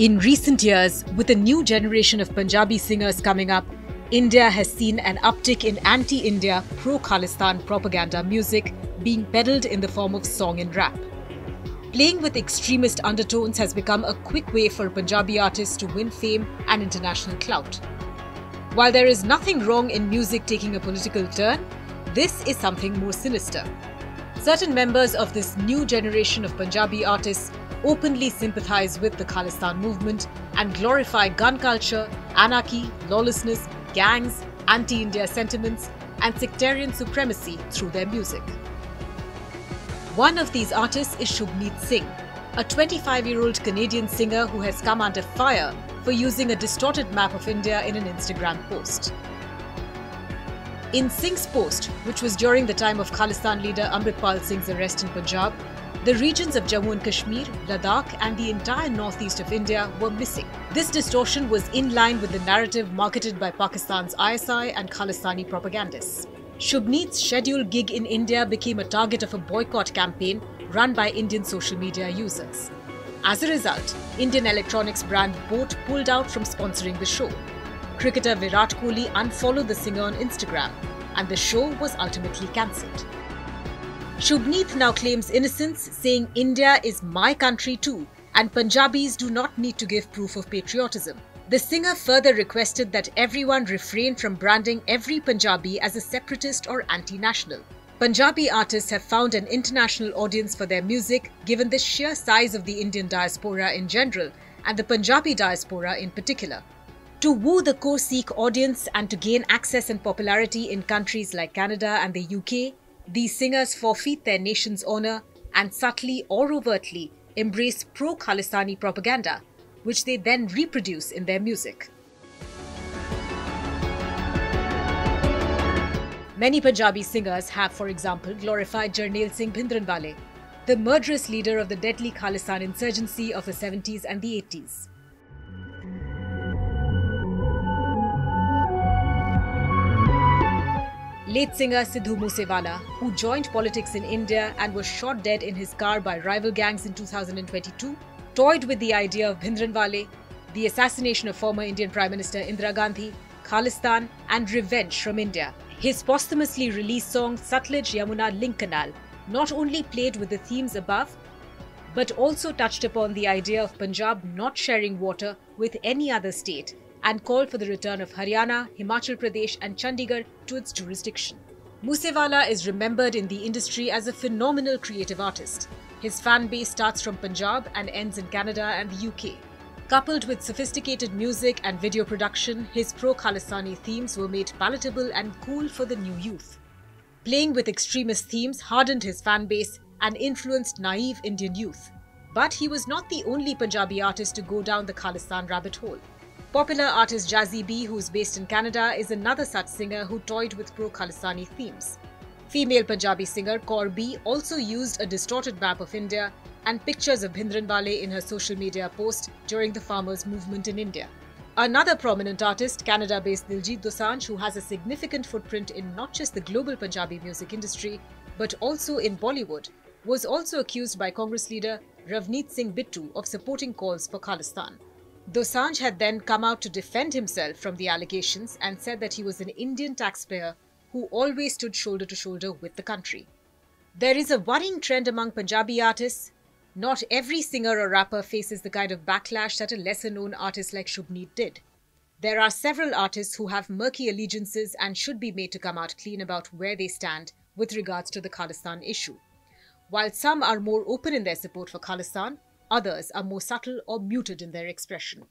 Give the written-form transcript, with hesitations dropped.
In recent years, with a new generation of Punjabi singers coming up, India has seen an uptick in anti-India, pro-Khalistan propaganda music being peddled in the form of song and rap. Playing with extremist undertones has become a quick way for Punjabi artists to win fame and international clout. While there is nothing wrong in music taking a political turn, this is something more sinister. Certain members of this new generation of Punjabi artists openly sympathize with the Khalistan movement and glorify gun culture, anarchy, lawlessness, gangs, anti-India sentiments, and sectarian supremacy through their music. One of these artists is Shubhneet Singh, a 25-year-old Canadian singer who has come under fire for using a distorted map of India in an Instagram post. In Singh's post, which was during the time of Khalistan leader Amritpal Singh's arrest in Punjab, the regions of Jammu and Kashmir, Ladakh and the entire northeast of India were missing. This distortion was in line with the narrative marketed by Pakistan's ISI and Khalistani propagandists. Shubhneet's scheduled gig in India became a target of a boycott campaign run by Indian social media users. As a result, Indian electronics brand Boat pulled out from sponsoring the show. Cricketer Virat Kohli unfollowed the singer on Instagram, and the show was ultimately cancelled. Shubhneet now claims innocence, saying India is my country too, and Punjabis do not need to give proof of patriotism. The singer further requested that everyone refrain from branding every Punjabi as a separatist or anti-national. Punjabi artists have found an international audience for their music given the sheer size of the Indian diaspora in general and the Punjabi diaspora in particular. To woo the core Sikh audience and to gain access and popularity in countries like Canada and the UK, these singers forfeit their nation's honour and subtly or overtly embrace pro-Khalistani propaganda, which they then reproduce in their music. Many Punjabi singers have, for example, glorified Jarnail Singh Bhindranwale, the murderous leader of the deadly Khalistan insurgency of the 70s and the 80s. Late singer Sidhu Moosewala, who joined politics in India and was shot dead in his car by rival gangs in 2022, toyed with the idea of Bhindranwale, the assassination of former Indian Prime Minister Indira Gandhi, Khalistan and revenge from India. His posthumously released song Satluj Yamuna Link Canal not only played with the themes above, but also touched upon the idea of Punjab not sharing water with any other state and called for the return of Haryana, Himachal Pradesh and Chandigarh to its jurisdiction. Moosewala is remembered in the industry as a phenomenal creative artist. His fan base starts from Punjab and ends in Canada and the UK. Coupled with sophisticated music and video production, his pro-Khalistani themes were made palatable and cool for the new youth. Playing with extremist themes hardened his fan base and influenced naive Indian youth. But he was not the only Punjabi artist to go down the Khalistan rabbit hole. Popular artist Jazzy B, who is based in Canada, is another such singer who toyed with pro-Khalistani themes. Female Punjabi singer Kaur also used a distorted map of India and pictures of Bhindranwale in her social media post during the farmers' movement in India. Another prominent artist, Canada-based Diljit Dosanjh, who has a significant footprint in not just the global Punjabi music industry, but also in Bollywood, was also accused by Congress leader Ravneet Singh Bittu of supporting calls for Khalistan. Dosanjh had then come out to defend himself from the allegations and said that he was an Indian taxpayer who always stood shoulder to shoulder with the country. There is a worrying trend among Punjabi artists. Not every singer or rapper faces the kind of backlash that a lesser-known artist like Shubhneet did. There are several artists who have murky allegiances and should be made to come out clean about where they stand with regards to the Khalistan issue. While some are more open in their support for Khalistan, others are more subtle or muted in their expression.